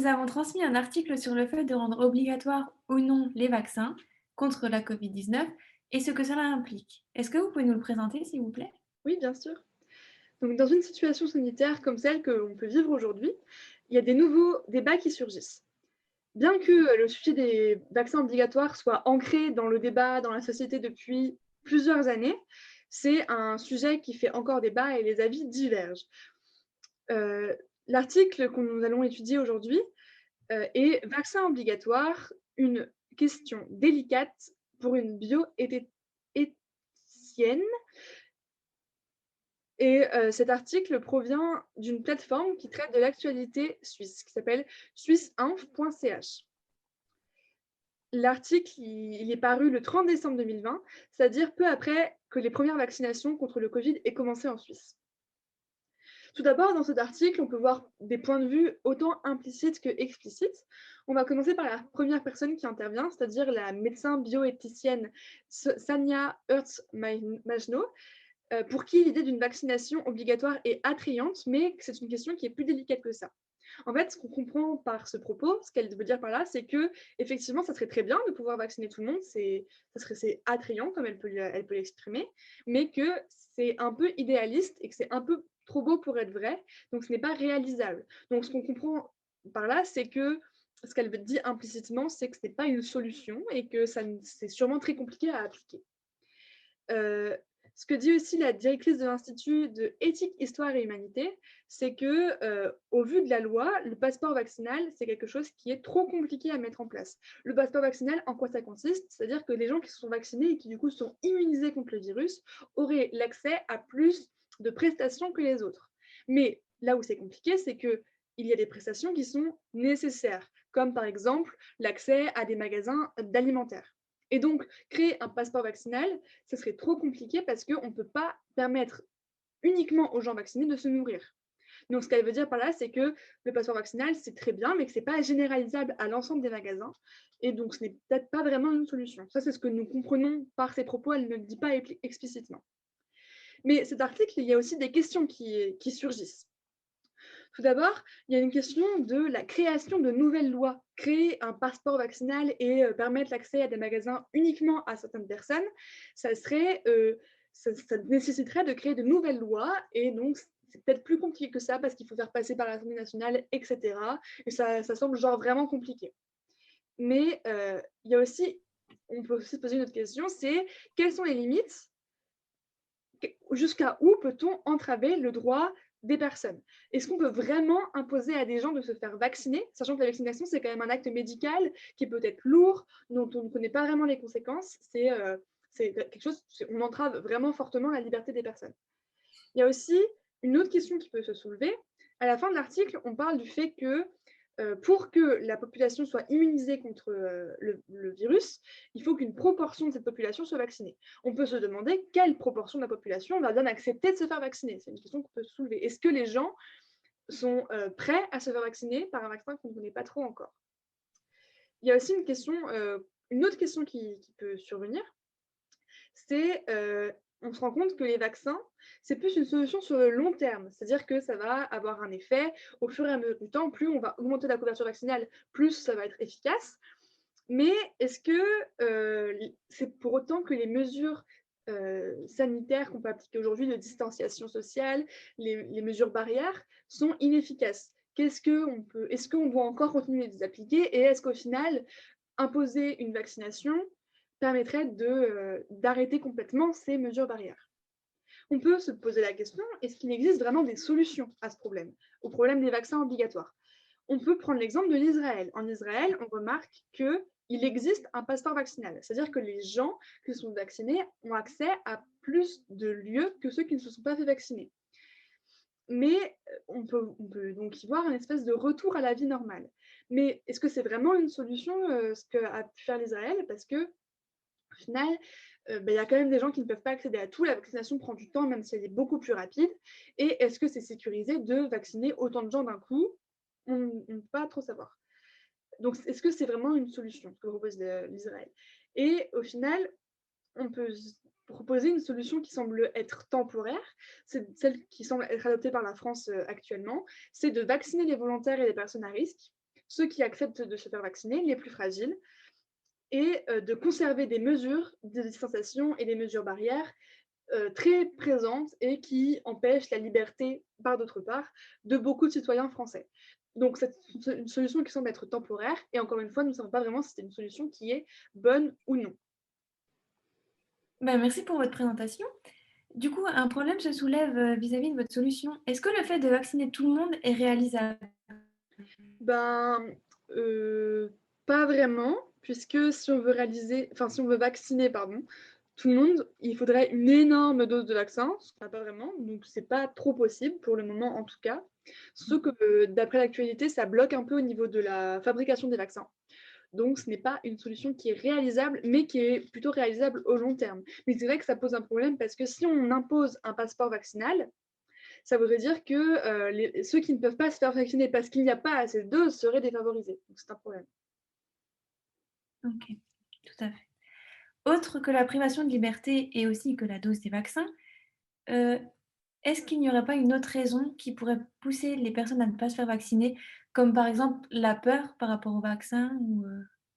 nous avons transmis un article sur le fait de rendre obligatoire ou non les vaccins contre la Covid-19 et ce que cela implique. Est-ce que vous pouvez nous le présenter, s'il vous plaît? Oui, bien sûr. Donc, dans une situation sanitaire comme celle que l'on peut vivre aujourd'hui, il y a des nouveaux débats qui surgissent. Bien que le sujet des vaccins obligatoires soit ancré dans le débat, dans la société depuis plusieurs années, c'est un sujet qui fait encore débat et les avis divergent. Euh, L'article que nous allons étudier aujourd'hui est vaccin obligatoire, une question délicate pour une bioéthicienne. Et cet article provient d'une plateforme qui traite de l'actualité suisse, qui s'appelle suisseinf.ch. L'article il est paru le 30 décembre 2020, c'est-à-dire peu après que les premières vaccinations contre le Covid aient commencé en Suisse. Tout d'abord, dans cet article, on peut voir des points de vue autant implicites que explicites. On va commencer par la première personne qui intervient, c'est-à-dire la médecin bioéthicienne Sania Hertz-Majno, pour qui l'idée d'une vaccination obligatoire est attrayante, mais c'est une question qui est plus délicate que ça. En fait, ce qu'on comprend par ce propos, ce qu'elle veut dire par là, c'est que effectivement, ça serait très bien de pouvoir vacciner tout le monde, c'est attrayant comme elle peut l'exprimer, mais que c'est un peu idéaliste et que c'est un peu trop beau pour être vrai, donc ce n'est pas réalisable. Donc ce qu'on comprend par là, c'est que ce qu'elle veut dire implicitement, c'est que ce n'est pas une solution et que c'est sûrement très compliqué à appliquer. Ce que dit aussi la directrice de l'Institut de éthique, histoire et humanité, c'est que, au vu de la loi, le passeport vaccinal, c'est quelque chose qui est trop compliqué à mettre en place. Le passeport vaccinal, en quoi ça consiste? C'est-à-dire que les gens qui se sont vaccinés et qui du coup sont immunisés contre le virus auraient l'accès à plus de prestations que les autres. Mais là où c'est compliqué, c'est que il y a des prestations qui sont nécessaires, comme par exemple l'accès à des magasins d'alimentaires. Et donc, créer un passeport vaccinal, ce serait trop compliqué parce qu'on ne peut pas permettre uniquement aux gens vaccinés de se nourrir. Donc, ce qu'elle veut dire par là, c'est que le passeport vaccinal, c'est très bien, mais que ce n'est pas généralisable à l'ensemble des magasins. Et donc, ce n'est peut-être pas vraiment une solution. Ça, c'est ce que nous comprenons par ses propos. Elle ne le dit pas explicitement. Mais cet article, il y a aussi des questions qui surgissent. Tout d'abord, il y a une question de la création de nouvelles lois. Créer un passeport vaccinal et permettre l'accès à des magasins uniquement à certaines personnes, ça nécessiterait de créer de nouvelles lois et donc c'est peut-être plus compliqué que ça parce qu'il faut faire passer par l'Assemblée nationale, etc. Et ça semble genre vraiment compliqué. Mais il y a aussi, on peut aussi se poser une autre question, c'est quelles sont les limites? Jusqu'à où peut-on entraver le droit des personnes? Est-ce qu'on peut vraiment imposer à des gens de se faire vacciner, sachant que la vaccination, c'est quand même un acte médical qui peut être lourd, dont on ne connaît pas vraiment les conséquences. C'est quelque chose, on entrave vraiment fortement la liberté des personnes. Il y a aussi une autre question qui peut se soulever. À la fin de l'article, on parle du fait que pour que la population soit immunisée contre le virus, il faut qu'une proportion de cette population soit vaccinée. On peut se demander quelle proportion de la population va bien accepter de se faire vacciner. C'est une question qu'on peut soulever. Est-ce que les gens sont prêts à se faire vacciner par un vaccin qu'on ne connaît pas trop encore? Il y a aussi une autre question qui peut survenir, c'est on se rend compte que les vaccins, c'est plus une solution sur le long terme. C'est-à-dire que ça va avoir un effet au fur et à mesure du temps. Plus on va augmenter la couverture vaccinale, plus ça va être efficace. Mais est-ce que c'est pour autant que les mesures sanitaires qu'on peut appliquer aujourd'hui, de distanciation sociale, les mesures barrières, sont inefficaces? Est-ce qu'on doit encore continuer de les appliquer? Et est-ce qu'au final, imposer une vaccination permettrait d'arrêter complètement ces mesures barrières? On peut se poser la question, est-ce qu'il existe vraiment des solutions à ce problème, au problème des vaccins obligatoires? On peut prendre l'exemple de l'Israël. En Israël, on remarque qu'il existe un passeport vaccinal, c'est-à-dire que les gens qui sont vaccinés ont accès à plus de lieux que ceux qui ne se sont pas fait vacciner. Mais on peut donc y voir une espèce de retour à la vie normale. Mais est-ce que c'est vraiment une solution, ce qu'a pu faire l'Israël? Parce que au final, il y a quand même des gens qui ne peuvent pas accéder à tout. La vaccination prend du temps, même si elle est beaucoup plus rapide. Et est-ce que c'est sécurisé de vacciner autant de gens d'un coup? On ne peut pas trop savoir. Donc, est-ce que c'est vraiment une solution que propose l'Israël? Et au final, on peut proposer une solution qui semble être temporaire, c'est celle qui semble être adoptée par la France actuellement, c'est de vacciner les volontaires et les personnes à risque. ceux qui acceptent de se faire vacciner, les plus fragiles, et de conserver des mesures de distanciation et des mesures barrières très présentes et qui empêchent la liberté, par d'autre part, de beaucoup de citoyens français. Donc c'est une solution qui semble être temporaire et encore une fois, nous ne savons pas vraiment si c'est une solution qui est bonne ou non. Ben, merci pour votre présentation. Du coup, un problème se soulève vis-à-vis de votre solution. Est-ce que le fait de vacciner tout le monde est réalisable? Ben, pas vraiment, puisque si on veut réaliser enfin, si on veut vacciner, pardon, tout le monde, il faudrait une énorme dose de vaccin, ce qu'on n'a pas vraiment, donc c'est pas trop possible pour le moment en tout cas. Surtout que, d'après l'actualité, ça bloque un peu au niveau de la fabrication des vaccins. Donc ce n'est pas une solution qui est réalisable, mais qui est plutôt réalisable au long terme. Mais c'est vrai que ça pose un problème parce que si on impose un passeport vaccinal, ça voudrait dire que ceux qui ne peuvent pas se faire vacciner parce qu'il n'y a pas assez de doses seraient défavorisés. Donc c'est un problème. Ok, tout à fait. Autre que la privation de liberté et aussi que la dose des vaccins, euh, est-ce qu'il n'y aurait pas une autre raison qui pourrait pousser les personnes à ne pas se faire vacciner, comme par exemple la peur par rapport au vaccin ou,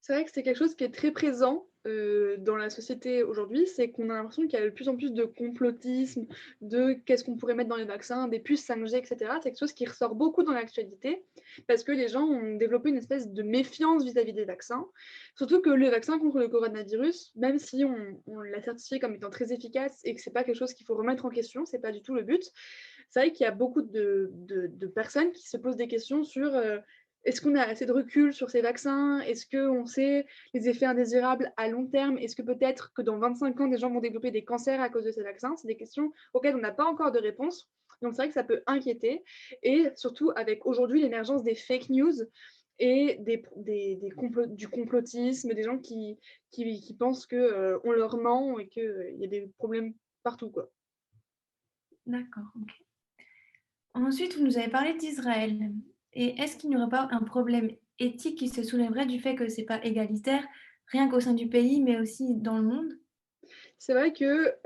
C'est vrai que c'est quelque chose qui est très présent dans la société aujourd'hui, c'est qu'on a l'impression qu'il y a de plus en plus de complotisme, de qu'est-ce qu'on pourrait mettre dans les vaccins, des puces 5G, etc. C'est quelque chose qui ressort beaucoup dans l'actualité parce que les gens ont développé une espèce de méfiance vis-à-vis des vaccins. Surtout que le vaccin contre le coronavirus, même si on l'a certifié comme étant très efficace et que c'est pas quelque chose qu'il faut remettre en question, c'est pas du tout le but. C'est vrai qu'il y a beaucoup de personnes qui se posent des questions sur est-ce qu'on a assez de recul sur ces vaccins? Est-ce qu'on sait les effets indésirables à long terme? Est-ce que peut-être que dans 25 ans, des gens vont développer des cancers à cause de ces vaccins? C'est des questions auxquelles on n'a pas encore de réponse. Donc c'est vrai que ça peut inquiéter. Et surtout avec aujourd'hui l'émergence des fake news et du complotisme, des gens qui pensent qu'on leur ment et qu'il y a des problèmes partout, quoi. D'accord, ok. Ensuite, vous nous avez parlé d'Israël. Et est-ce qu'il n'y aurait pas un problème éthique qui se soulèverait du fait que c'est pas égalitaire, rien qu'au sein du pays, mais aussi dans le monde? C'est vrai que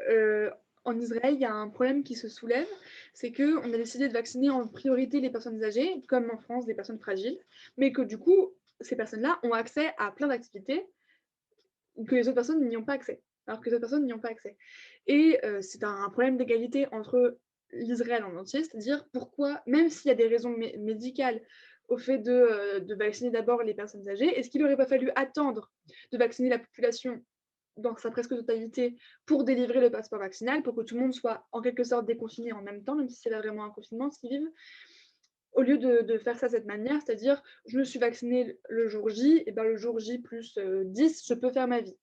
en Israël, il y a un problème qui se soulève, c'est qu'on a décidé de vacciner en priorité les personnes âgées, comme en France, des personnes fragiles, mais que du coup, ces personnes-là ont accès à plein d'activités que les autres personnes n'y ont pas accès, alors que les autres personnes n'y ont pas accès. Et c'est un problème d'égalité entre l'Israël en entier, c'est-à-dire pourquoi, même s'il y a des raisons médicales au fait de vacciner d'abord les personnes âgées, est-ce qu'il n'aurait pas fallu attendre de vacciner la population dans sa presque totalité pour délivrer le passeport vaccinal, pour que tout le monde soit en quelque sorte déconfiné en même temps, même si c'est pas vraiment un confinement ce qu'ils vivent, au lieu de faire ça de cette manière, c'est-à-dire je me suis vacciné le jour J, et ben le jour J plus 10, je peux faire ma vie.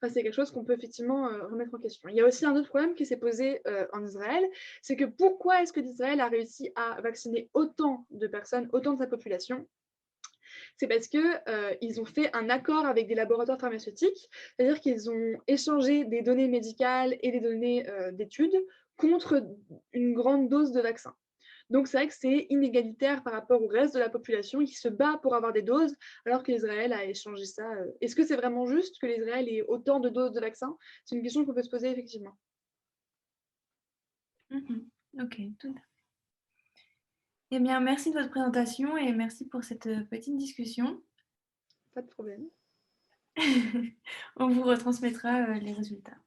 Enfin, c'est quelque chose qu'on peut effectivement remettre en question. Il y a aussi un autre problème qui s'est posé en Israël, c'est que pourquoi est-ce que l'Israël a réussi à vacciner autant de personnes, autant de sa population? C'est parce qu'ils ont fait un accord avec des laboratoires pharmaceutiques, c'est-à-dire qu'ils ont échangé des données médicales et des données d'études contre une grande dose de vaccin. Donc c'est vrai que c'est inégalitaire par rapport au reste de la population qui se bat pour avoir des doses, alors que l'Israël a échangé ça. Est-ce que c'est vraiment juste que l'Israël ait autant de doses de vaccins? C'est une question qu'on peut se poser effectivement. Mhm. Ok, tout à fait. Eh bien, merci de votre présentation et merci pour cette petite discussion. Pas de problème. On vous retransmettra les résultats.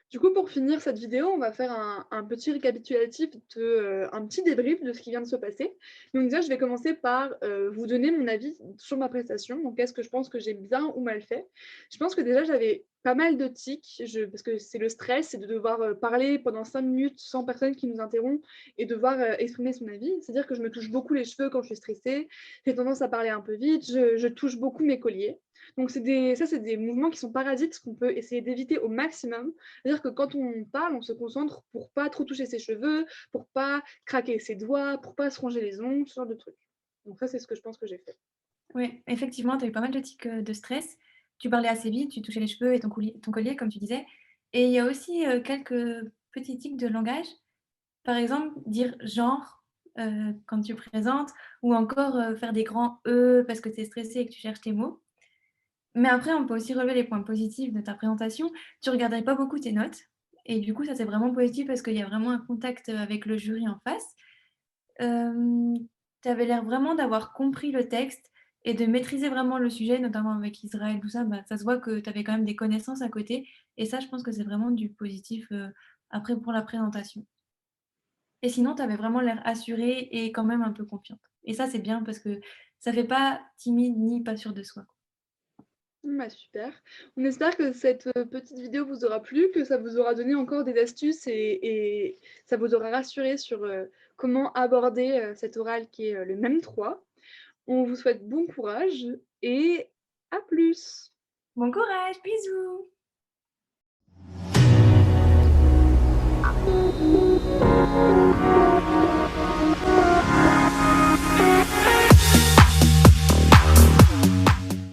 Du coup, pour finir cette vidéo, on va faire un petit récapitulatif, un petit débrief de ce qui vient de se passer. Donc déjà, je vais commencer par vous donner mon avis sur ma prestation. Donc, est-ce que je pense que j'ai bien ou mal fait? Je pense que déjà, j'avais pas mal de tics, parce que c'est le stress, c'est de devoir parler pendant 5 minutes sans personne qui nous interrompt et devoir exprimer son avis. C'est-à-dire que je me touche beaucoup les cheveux quand je suis stressée, j'ai tendance à parler un peu vite, je touche beaucoup mes colliers. Donc, c'est des mouvements qui sont parasites qu'on peut essayer d'éviter au maximum. C'est-à-dire que quand on parle, on se concentre pour pas trop toucher ses cheveux, pour pas craquer ses doigts, pour pas se ronger les ongles, ce genre de trucs. Donc ça, c'est ce que je pense que j'ai fait. Oui, effectivement, tu as eu pas mal de tics de stress. Tu parlais assez vite, tu touchais les cheveux et ton collier, comme tu disais. Et il y a aussi quelques petits tics de langage. Par exemple, dire genre quand tu présentes, ou encore faire des grands E parce que tu es stressé et que tu cherches tes mots. Mais après, on peut aussi relever les points positifs de ta présentation. Tu regardais pas beaucoup tes notes. Et du coup, ça, c'est vraiment positif parce qu'il y a vraiment un contact avec le jury en face. Tu avais l'air vraiment d'avoir compris le texte. et de maîtriser vraiment le sujet, notamment avec Israël, tout ça, bah, ça se voit que tu avais quand même des connaissances à côté et ça, je pense que c'est vraiment du positif, après pour la présentation et sinon, tu avais vraiment l'air assurée et quand même un peu confiante et ça, c'est bien parce que ça fait pas timide ni pas sûre de soi. Bah, super. On espère que cette, petite vidéo vous aura plu, que ça vous aura donné encore des astuces et ça vous aura rassuré sur, comment aborder, cet oral qui est, le MEM 3. On vous souhaite bon courage et à plus! Bon courage, bisous!